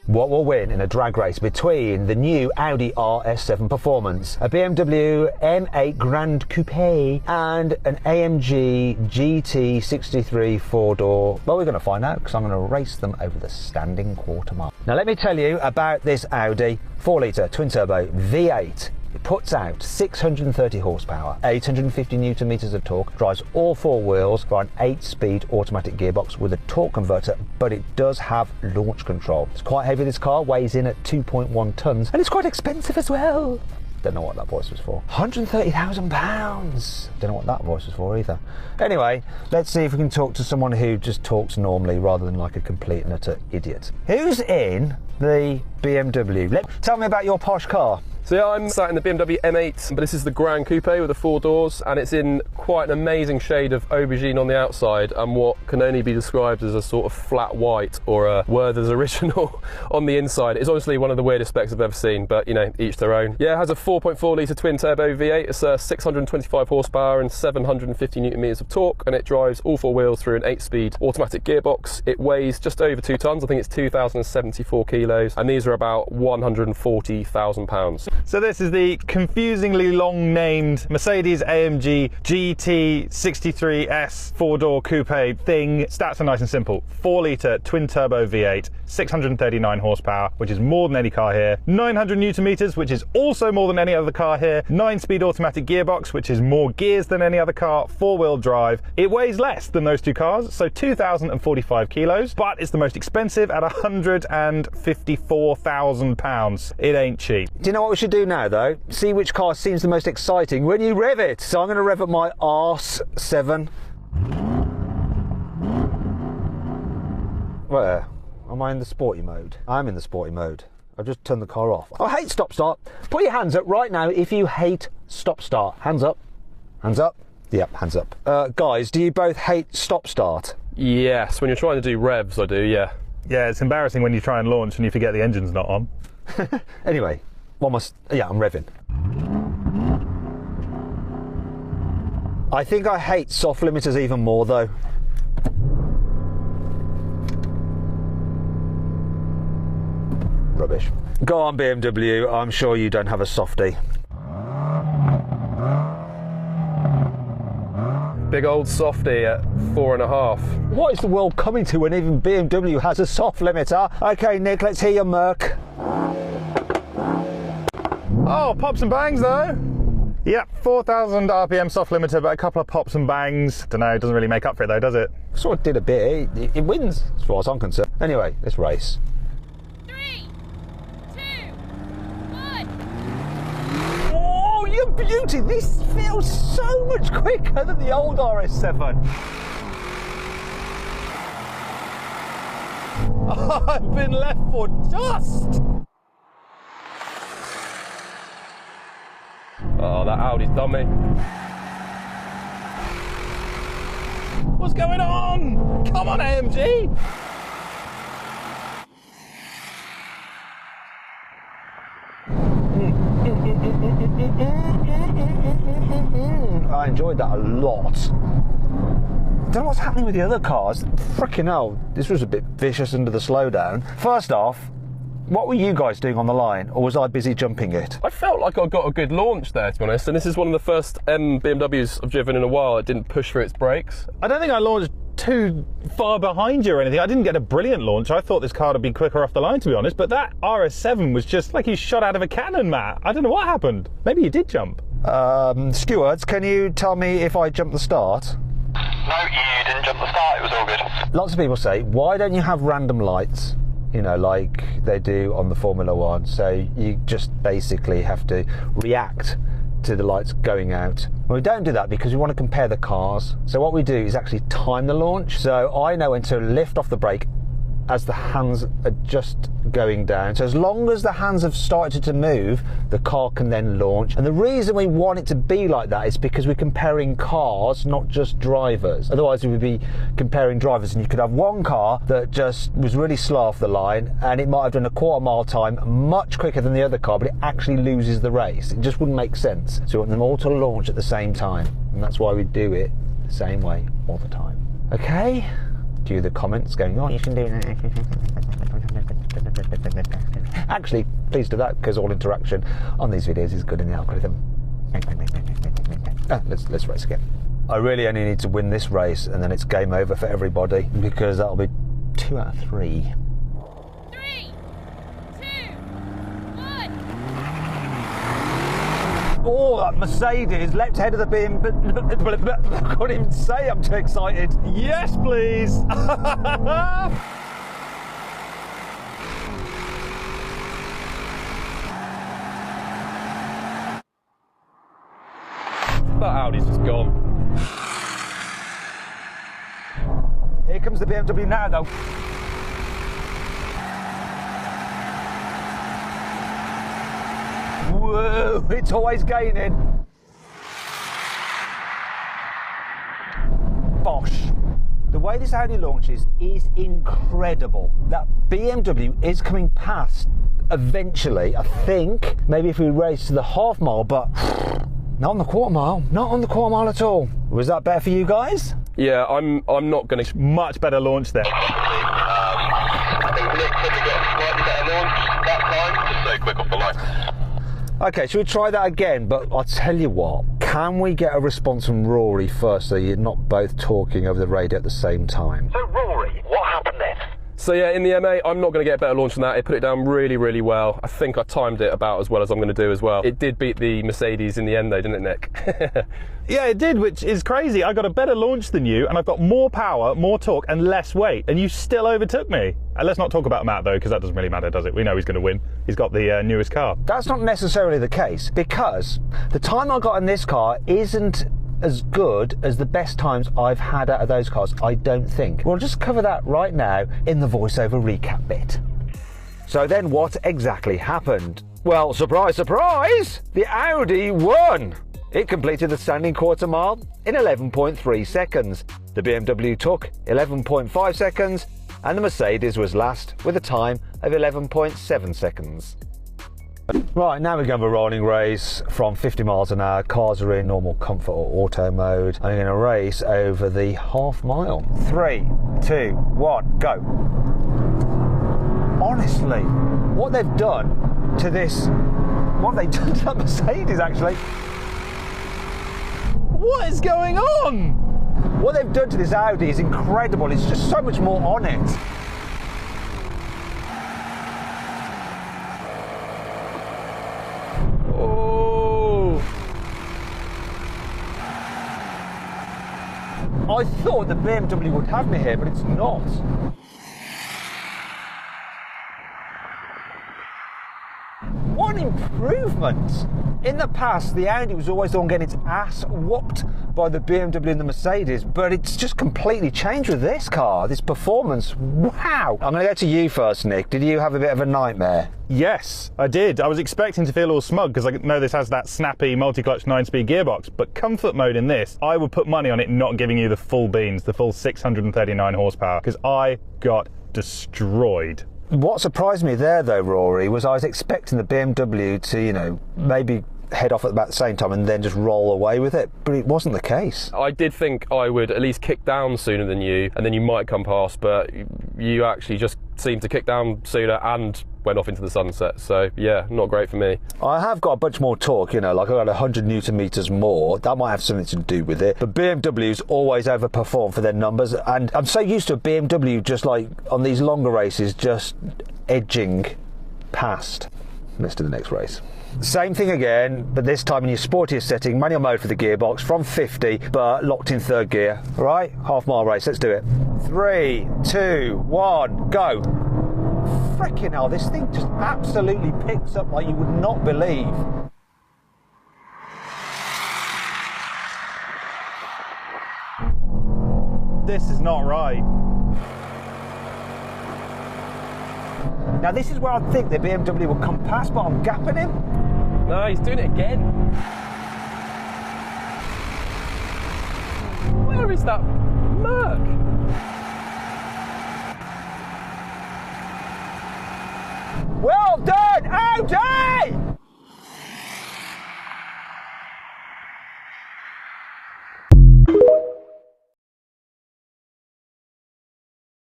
what will win in a drag race between the new Audi RS7 Performance, a BMW M8 Grand Coupe and an AMG GT63 4-door? Well, we're going to find out because I'm going to race them over the standing quarter mile. Now let me tell you about this Audi 4-litre twin-turbo V8. It puts out 630 horsepower, 850 newton meters of torque, drives all four wheels by an 8-speed automatic gearbox with a torque converter, but it does have launch control. It's quite heavy, this car, weighs in at 2.1 tons, and it's quite expensive as well. Don't know what that voice was for. £130,000. Don't know what that voice was for either. Anyway, let's see if we can talk to someone who just talks normally rather than like a complete and utter idiot. Who's in the BMW? Tell me about your posh car. So yeah, I'm sat in the BMW M8, but this is the Grand Coupe with the 4 doors, and it's in quite an amazing shade of aubergine on the outside and what can only be described as a sort of flat white or a Werther's original on the inside. It's honestly one of the weirdest specs I've ever seen, but you know, each their own. Yeah, it has a 4.4 litre twin turbo V8. It's 625 horsepower and 750 newton meters of torque, and it drives all four wheels through an 8-speed automatic gearbox. It weighs just over 2 tons. I think it's 2,074 kilos, and these are about £140,000. So this is the confusingly long named Mercedes-AMG GT63S 4-door coupe thing. Stats are nice and simple. 4-litre twin-turbo V8, 639 horsepower, which is more than any car here. 900 newton meters, which is also more than any other car here. 9-speed automatic gearbox, which is more gears than any other car. 4-wheel drive. It weighs less than those two cars, so 2,045 kilos, but it's the most expensive at £154,000. It ain't cheap. Do you know what we should do now though? See which car seems the most exciting when you rev it. So I'm going to rev up my RS7. Where? Am I in the sporty mode? I'm in the sporty mode. I've just turned the car off. I hate stop start. Put your hands up right now if you hate stop start. Hands up. Hands up. Yep, hands up. Guys, do you both hate stop start? Yes, when you're trying to do revs, I do, yeah. Yeah, it's embarrassing when you try and launch and you forget the engine's not on. Anyway, yeah, I'm revving. I think I hate soft limiters even more though. Rubbish. Go on BMW, I'm sure you don't have a softie. Big old softie at 4.5. What is the world coming to when even BMW has a soft limiter? Okay, Nick, let's hear your Merc. Oh, pops and bangs though. Yep, 4,000 RPM soft limiter, but a couple of pops and bangs. Don't know, it doesn't really make up for it though, does it? Sort of did a bit. It wins as far as I'm concerned. Anyway, let's race. 3, 2, 1. Oh, you beauty! This feels so much quicker than the old RS7. I've been left for dust. Oh, that Audi's done me. What's going on? Come on, AMG! I enjoyed that a lot. Don't know what's happening with the other cars. Frickin' hell, this was a bit vicious under the slowdown. First off, what were you guys doing on the line, or was I busy jumping it? I felt like I got a good launch there, to be honest, and this is one of the first BMWs I've driven in a while that didn't push for its brakes. I don't think I launched too far behind you or anything. I didn't get a brilliant launch. I thought this car would be quicker off the line, to be honest, but that RS7 was just like you shot out of a cannon, Matt. I don't know what happened. Maybe you did jump. Stewards, can you tell me if I jumped the start? No, you didn't jump the start. It was all good. Lots of people say, why don't you have random lights? You know, like they do on the Formula One. So you just basically have to react to the lights going out. Well, we don't do that because we want to compare the cars. So what we do is actually time the launch. So I know when to lift off the brake as the hands are just going down. So as long as the hands have started to move, the car can then launch. And the reason we want it to be like that is because we're comparing cars, not just drivers. Otherwise we would be comparing drivers, and you could have one car that just was really slow off the line and it might have done a quarter-mile time much quicker than the other car, but it actually loses the race. It just wouldn't make sense. So we want them all to launch at the same time, and that's why we do it the same way all the time. Okay? Do the comments going on. You can do that. Actually, please do that, because all interaction on these videos is good in the algorithm. Let's race again. I really only need to win this race and then it's game over for everybody, because that'll be 2 out of 3. 3, 2, 1. Oh, that Mercedes leapt ahead of the beam, but I can't even say, I'm too excited. Yes, please. That Audi's just gone. Here comes the BMW now, though. Whoa, it's always gaining. Bosh. The way this Audi launches is incredible. That BMW is coming past eventually, I think. Maybe if we race to the half mile, but not on the quarter mile. Not on the quarter mile at all. Was that better for you guys? Yeah, I'm not going to. Much better launch there. I think Nick probably got a slightly better launch that time, just so quick off the line. Okay, should we try that again? But I'll tell you what, can we get a response from Rory first so you're not both talking over the radio at the same time? So Rory, what happened then? So yeah, in the M8, I'm not going to get a better launch than that. It put it down really, really well. I think I timed it about as well as I'm going to do as well. It did beat the Mercedes in the end though, didn't it, Nick? Yeah, it did, which is crazy. I got a better launch than you, and I've got more power, more torque, and less weight, and you still overtook me. And let's not talk about Matt, though, because that doesn't really matter, does it? We know he's going to win. He's got the newest car. That's not necessarily the case, because the time I got in this car isn't as good as the best times I've had out of those cars, I don't think. We'll just cover that right now in the voiceover recap bit. So then what exactly happened? Well, surprise, surprise! The Audi won! It completed the standing quarter mile in 11.3 seconds. The BMW took 11.5 seconds, and the Mercedes was last with a time of 11.7 seconds. Right, now we're going to have a rolling race from 50 miles an hour. Cars are in normal comfort or auto mode. I'm going to race over the half mile. 3, 2, 1, go. Honestly, what they've done to this, what they've done to that Mercedes actually. What is going on? What they've done to this Audi is incredible. It's just so much more on it. Oh! I thought the BMW would have me here, but it's not. What an improvement! In the past, the Audi was always the one getting its ass whooped by the BMW and the Mercedes, but it's just completely changed with this car, this performance. Wow! I'm going to go to you first, Nick. Did you have a bit of a nightmare? Yes, I did. I was expecting to feel all smug because I know this has that snappy multi-clutch 9-speed gearbox, but comfort mode in this, I would put money on it not giving you the full beans, the full 639 horsepower, because I got destroyed. What surprised me there, though, Rory, was I was expecting the BMW to, you know, maybe head off at about the same time and then just roll away with it, but it wasn't the case. I did think I would at least kick down sooner than you, and then you might come past, but you actually just seemed to kick down sooner and went off into the sunset. So yeah, not great for me. I have got a bunch more torque, you know, like I got 100 Newton meters more. That might have something to do with it. But BMWs always overperform for their numbers, and I'm so used to a BMW just like on these longer races just edging past. Let's do the next race. Same thing again, but this time in your sportiest setting, manual mode for the gearbox from 50, but locked in third gear. All right, half mile race, let's do it. 3, 2, 1, go. Frickin' hell, this thing just absolutely picks up like you would not believe. This is not right. Now this is where I think the BMW will come past, but I'm gapping him. No, he's doing it again. Where is that Merc? Well done, Audi!